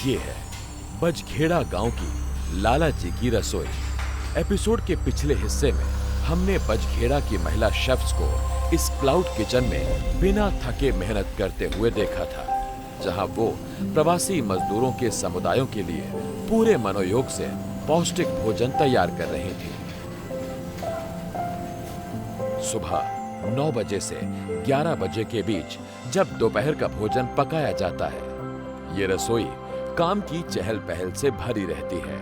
ये है बजखेड़ा गांव की लाला जी की रसोई। एपिसोड के पिछले हिस्से में हमने बजखेड़ा की महिला शेफ्स को इस क्लाउड किचन में बिना थके मेहनत करते हुए देखा था, जहां वो प्रवासी मजदूरों के समुदायों के लिए पूरे मनोयोग से पौष्टिक भोजन तैयार कर रही थी। सुबह 9 बजे से 11 बजे के बीच जब दोपहर का भोजन पकाया जाता है, ये रसोई काम की चहल पहल से भरी रहती है।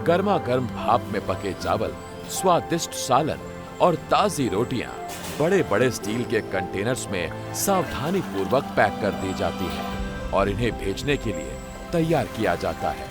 गर्मा गर्म भाप में पके चावल, स्वादिष्ट सालन और ताजी रोटियां बड़े बड़े स्टील के कंटेनर्स में सावधानी पूर्वक पैक कर दी जाती हैं और इन्हें भेजने के लिए तैयार किया जाता है।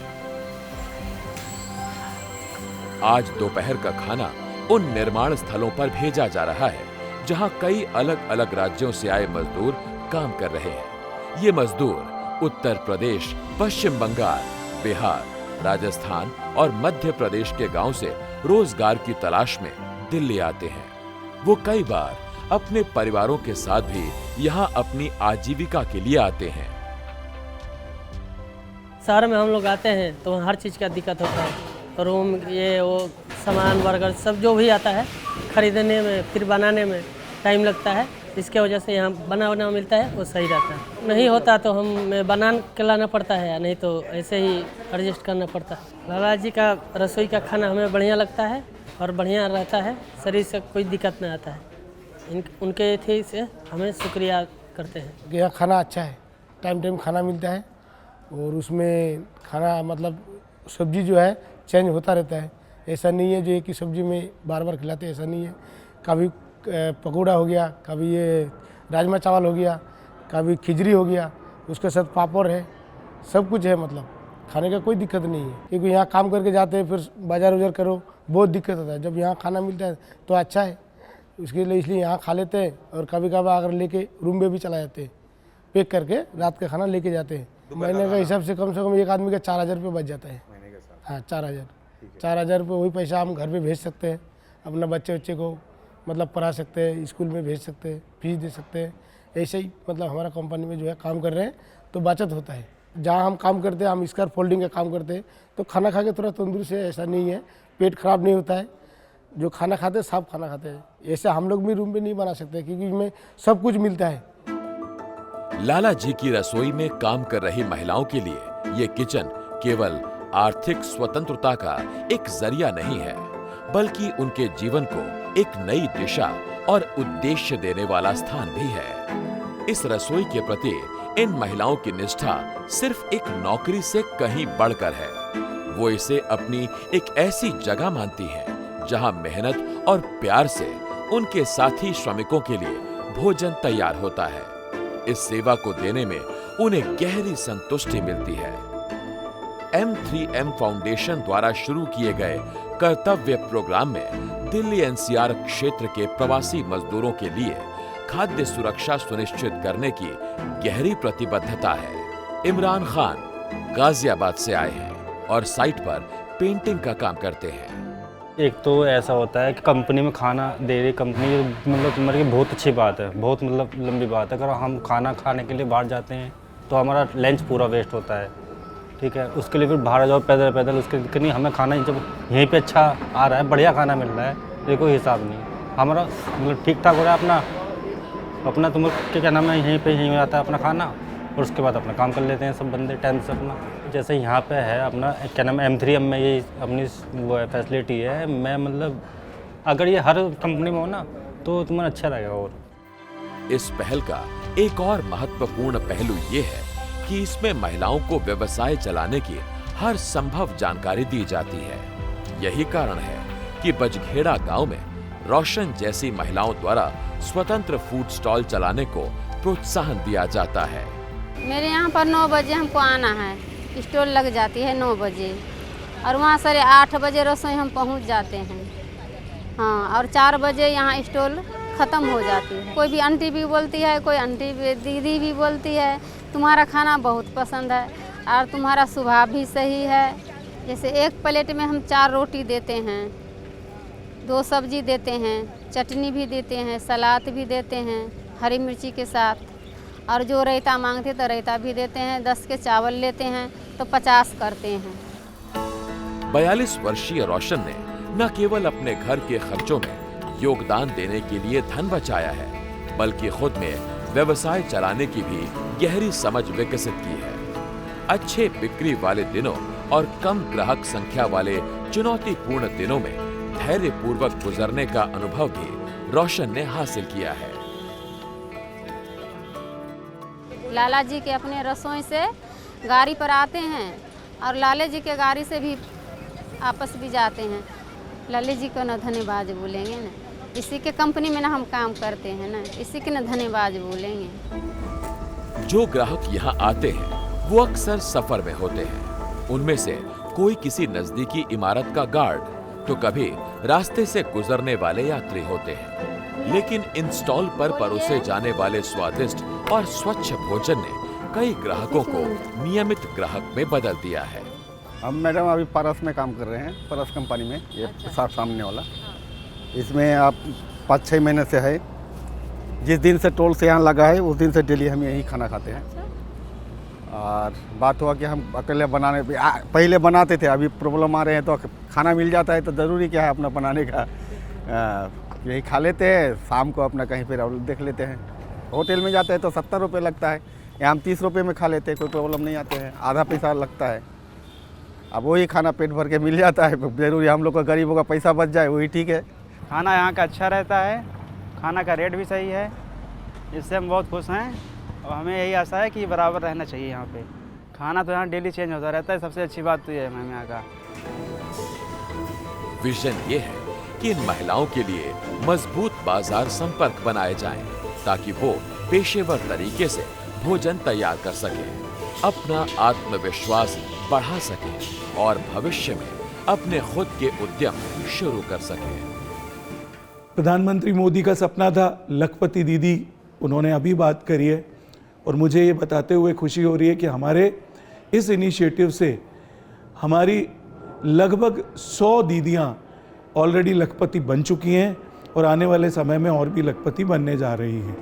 आज दोपहर का खाना उन निर्माण स्थलों पर भेजा जा रहा है जहां कई अलग अलग राज्यों से आए मजदूर काम कर रहे हैं। ये मजदूर उत्तर प्रदेश, पश्चिम बंगाल, बिहार, राजस्थान और मध्य प्रदेश के गांव से रोजगार की तलाश में दिल्ली आते हैं। वो कई बार अपने परिवारों के साथ भी यहाँ अपनी आजीविका के लिए आते हैं। शहर में हम लोग आते हैं तो हर चीज़ का दिक्कत होता है, रूम ये वो सामान बर्गर सब जो भी आता है खरीदने में फिर बनाने में टाइम लगता है। इसके वजह से यहाँ बना मिलता है वो सही रहता है। नहीं होता तो हम बना के लाना पड़ता है, या नहीं तो ऐसे ही एडजस्ट करना पड़ता है। लाला जी का रसोई का खाना हमें बढ़िया लगता है और बढ़िया रहता है, शरीर से कोई दिक्कत नहीं आता है। उनके थी से हमें शुक्रिया करते हैं। यहाँ खाना अच्छा है, टाइम टाइम खाना मिलता है और उसमें खाना मतलब सब्जी जो है चेंज होता रहता है। ऐसा नहीं है जो एक ही सब्जी में बार बार खिलाते, ऐसा नहीं है। कभी पकौड़ा हो गया, कभी ये राजमा चावल हो गया, कभी खिचड़ी हो गया, उसके साथ पापड़ है, सब कुछ है। मतलब खाने का कोई दिक्कत नहीं है, क्योंकि यहाँ काम करके जाते हैं फिर बाजार उजार करो बहुत दिक्कत होता है। जब यहाँ खाना मिलता है तो अच्छा है, उसके लिए इसलिए यहाँ खा लेते हैं और कभी कभार अगर लेके रूम में भी चला जाते हैं, पैक करके रात का खाना लेके जाते हैं। महीने का हिसाब से कम एक आदमी का 4000 रुपये बच जाता है। हाँ 4000 रुपये, वही पैसा हम घर पे भेज सकते हैं, अपना बच्चे को मतलब पढ़ा सकते हैं, स्कूल में भेज सकते हैं, फीस दे सकते हैं। ऐसे ही मतलब हमारा कंपनी में जो है काम कर रहे हैं तो बचत होता है। जहाँ हम काम करते हैं, हम स्कार फोल्डिंग का काम करते हैं, तो खाना खा के थोड़ा तंदुरुस्त है, ऐसा नहीं है, पेट खराब नहीं होता है। जो खाना खाते हैं साफ खाना खाते हैं। ऐसे हम लोग भी रूम में नहीं बना सकते क्योंकि इसमें सब कुछ मिलता है। लाला जी की रसोई में काम कर रही महिलाओं के लिए ये किचन केवल आर्थिक स्वतंत्रता का एक जरिया नहीं है, बल्कि उनके जीवन को एक नई दिशा और उद्देश्य देने वाला स्थान भी है। इस रसोई के प्रति इन महिलाओं की निष्ठा सिर्फ एक नौकरी से कहीं बढ़कर है। वो इसे अपनी एक ऐसी जगह मानती हैं जहां मेहनत और प्यार से उनके साथी श्रमिकों के लिए भोजन तैयार होता है। इस सेवा को देने में उन्हें गहरी संतुष्टि मिलती है। M3M फाउंडेशन द्वारा शुरू किए गए कर्तव्य प्रोग्राम में दिल्ली NCR क्षेत्र के प्रवासी मजदूरों के लिए खाद्य सुरक्षा सुनिश्चित करने की गहरी प्रतिबद्धता है। इमरान खान गाजियाबाद से आए हैं और साइट पर पेंटिंग का काम करते हैं। एक तो ऐसा होता है कि कंपनी में खाना दे रही कंपनी, मतलब तुम्हारी बहुत अच्छी बात है, बहुत मतलब लंबी बात है। अगर हम खाना खाने के लिए बाहर जाते हैं तो हमारा लंच पूरा वेस्ट होता है, ठीक है। उसके लिए फिर बाहर जाओ पैदल पैदल, उसके दिक्कत नहीं। हमें खाना जब यहीं पे अच्छा आ रहा है, बढ़िया खाना मिल रहा है, तो कोई हिसाब नहीं। हमारा मतलब ठीक ठाक हो रहा है अपना तुम क्या नाम है, यहीं हो जाता है अपना खाना और उसके बाद अपना काम कर लेते हैं सब बंदे टाइम से अपना। जैसे यहाँ पे है अपना क्या नाम है M3M में ये अपनी वो है फैसिलिटी है। मैं मतलब अगर ये हर कंपनी में हो ना तो तुम्हें अच्छा लगेगा। और इस पहल का एक और महत्वपूर्ण पहलू ये है कि इसमें महिलाओं को व्यवसाय चलाने की हर संभव जानकारी दी जाती है। यही कारण है कि बजखेड़ा गांव में रोशन जैसी महिलाओं द्वारा स्वतंत्र फूड स्टॉल चलाने को प्रोत्साहन दिया जाता है। मेरे यहाँ पर 9 बजे हमको आना है, स्टॉल लग जाती है 9 बजे और वहाँ साढ़े 8 बजे रसोई हम पहुँच जाते हैं। हाँ, और 4 बजे यहाँ स्टॉल ख़त्म हो जाती है। कोई भी आंटी भी बोलती है, कोई आंटी भी दीदी भी बोलती है तुम्हारा खाना बहुत पसंद है और तुम्हारा स्वभाव भी सही है। जैसे एक प्लेट में हम 4 रोटी देते हैं, 2 सब्जी देते हैं, चटनी भी देते हैं, सलाद भी देते हैं हरी मिर्ची के साथ, और जो रायता मांगते तो रायता भी देते हैं। 10 के चावल लेते हैं, तो 50 करते हैं। 42 वर्षीय रोशन ने न केवल अपने घर के खर्चों में योगदान देने के लिए धन बचाया है, बल्कि खुद में व्यवसाय चलाने की भी गहरी समझ विकसित की है। अच्छे बिक्री वाले दिनों और कम ग्राहक संख्या वाले चुनौतीपूर्ण दिनों में धैर्यपूर्वक गुजरने का अनुभव भी रोशन ने हासिल किया है। लाला जी के अपने रसोई से गाड़ी पर आते हैं और लाले जी के गाड़ी से भी आपस भी जाते हैं। लाले जी को ना धन्यवाद बोलेंगे ना, इसी के कंपनी में ना हम काम करते हैं ना, इसी के ना धन्यवाद बोलेंगे। जो ग्राहक यहाँ आते हैं वो अक्सर सफर में होते हैं। उनमें से कोई किसी नजदीकी इमारत का गार्ड तो कभी रास्ते से गुजरने वाले यात्री होते हैं। लेकिन इन स्टॉल पर परोसे जाने वाले स्वादिष्ट और स्वच्छ भोजन ने कई ग्राहकों को नियमित ग्राहक में बदल दिया है। हम मैडम अभी परस में काम कर रहे हैं, परस कंपनी में, ये सामने वाला। इसमें आप 5-6 महीने से है। जिस दिन से टोल से यहाँ लगा है उस दिन से डेली हम यही खाना खाते हैं। और बात हुआ कि हम अकेले बनाने पहले बनाते थे, अभी प्रॉब्लम आ रहे हैं तो खाना मिल जाता है तो ज़रूरी क्या है अपना बनाने का। यही खा लेते हैं, शाम को अपना कहीं पर देख लेते हैं। होटल में जाते हैं तो 70 रुपये लगता है, यहाँ हम 30 रुपये में खा लेते हैं, कोई प्रॉब्लम नहीं आते हैं। आधा पैसा लगता है, अब वही खाना पेट भर के मिल जाता है। ज़रूरी हम लोग का गरीबों का पैसा बच जाए वही ठीक है। खाना यहाँ का अच्छा रहता है, खाना का रेट भी सही है, इससे हम बहुत खुश हैं और हमें यही आशा है कि बराबर रहना चाहिए यहाँ पे। खाना तो यहाँ डेली चेंज होता रहता है, सबसे अच्छी बात तो ये है मैम यहाँ का। विजन ये है कि इन महिलाओं के लिए मजबूत बाजार संपर्क बनाए जाएं, ताकि वो पेशेवर तरीके से भोजन तैयार कर सकें, अपना आत्मविश्वास बढ़ा सकें और भविष्य में अपने खुद के उद्यम शुरू कर सकें। प्रधानमंत्री मोदी का सपना था, लखपति दीदी उन्होंने अभी बात करी है और मुझे ये बताते हुए खुशी हो रही है कि हमारे इस इनिशिएटिव से हमारी लगभग 100 दीदियाँ ऑलरेडी लखपति बन चुकी हैं और आने वाले समय में और भी लखपति बनने जा रही हैं।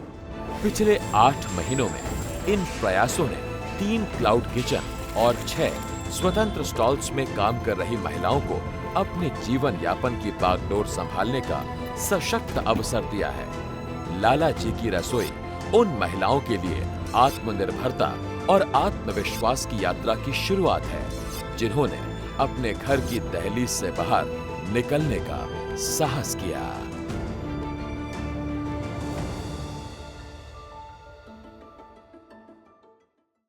पिछले 8 महीनों में इन प्रयासों ने 3 क्लाउड किचन और 6 स्वतंत्र स्टॉल्स में काम कर रही महिलाओं को अपने जीवन यापन की बागडोर संभालने का सशक्त अवसर दिया है। लाला जी की रसोई उन महिलाओं के लिए आत्मनिर्भरता और आत्मविश्वास की यात्रा की शुरुआत है, जिन्होंने अपने घर की दहलीज से बाहर निकलने का साहस किया।